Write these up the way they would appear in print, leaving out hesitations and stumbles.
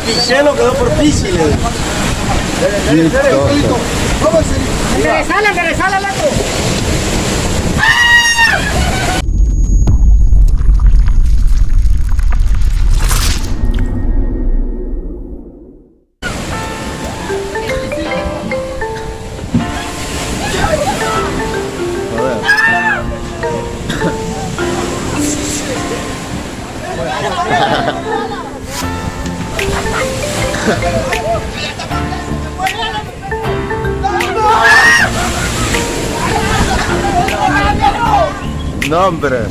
Piché lo quedó por piscile. Enderezala, loco. No, hombre.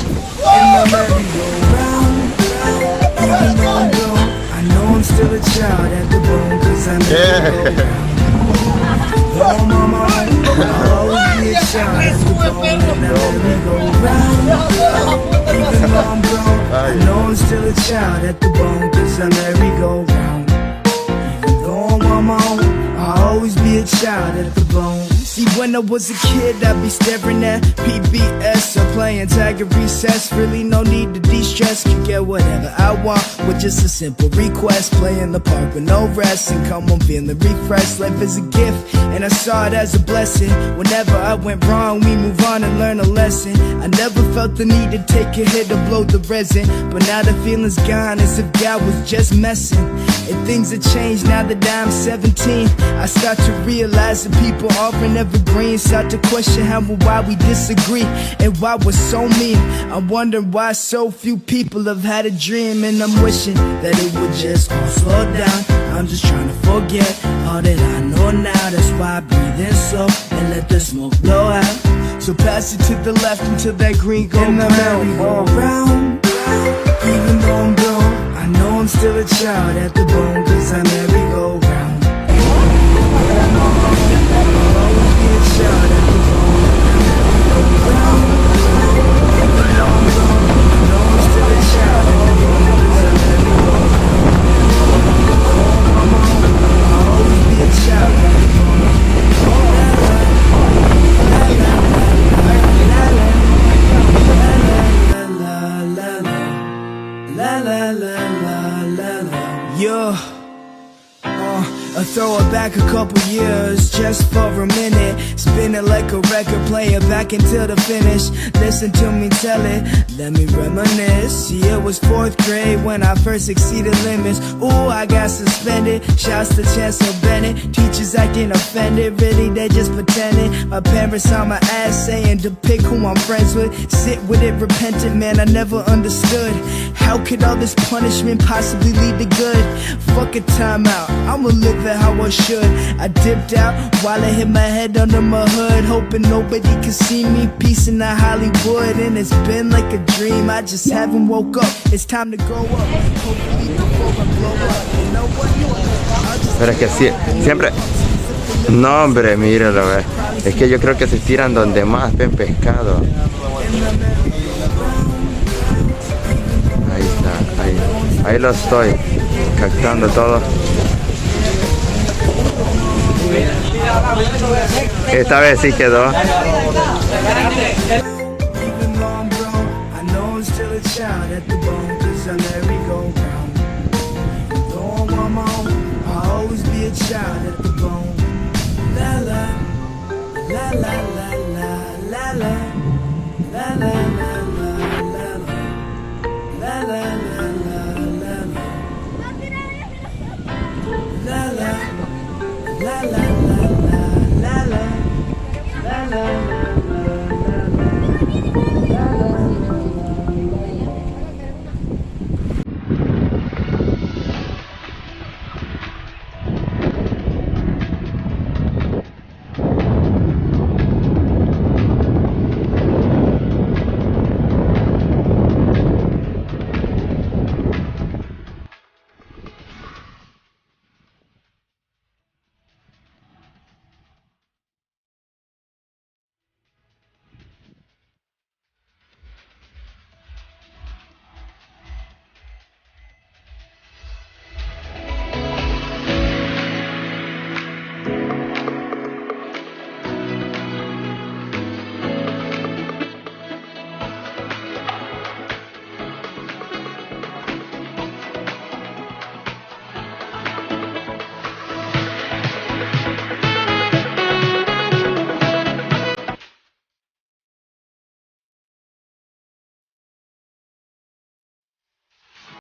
See, when I was a kid, I'd be staring at PBS or playing tag at recess. Really no need to de-stress, could get whatever I want with just a simple request. Play in the park with no rest and come home feeling refreshed. Life is a gift and I saw it as a blessing. Whenever I went wrong, we move on and learn a lesson. I never felt the need to take a hit to blow the resin, but now the feeling's gone as if God was just messing. And things have changed now that I'm 17. I start to realize that people offering evergreen. Start to question how and why we disagree and why we're so mean. I'm wondering why so few people have had a dream, and I'm wishing that it would just all slow down. I'm just trying to forget all that I know now. That's why I breathe in slow and let the smoke blow out. So pass it to the left until that green go round. Even though I'm grown, I know I'm still a child at the bone, 'cause I merry-go-round. Throw it back a couple years, just for a minute. Spin it like a record player, back until the finish. Listen to me tell it, let me reminisce. See, it was 4th grade when I first exceeded limits. Ooh, I got suspended, shouts to Chancellor Bennett. Teachers acting offended, really they just pretending. My parents on my ass saying to pick who I'm friends with. Sit with it repentant, man, I never understood. How could all this punishment possibly lead to good? Fuck a timeout, I'ma live it how I should. I dipped out while I hit my head under my hood, hoping nobody could see me. Peace in the Hollywood, and it's been like a dream. I just haven't woke up. It's time to grow up. Hopefully before I blow up. You know what? Pero es que siempre... No, hombre, míralo, es que yo creo que se tiran donde más ven pescado. Ahí está, ahí lo estoy captando todo. Esta vez sí quedó. Even though I'm grown, I know I'm still a child at the bone.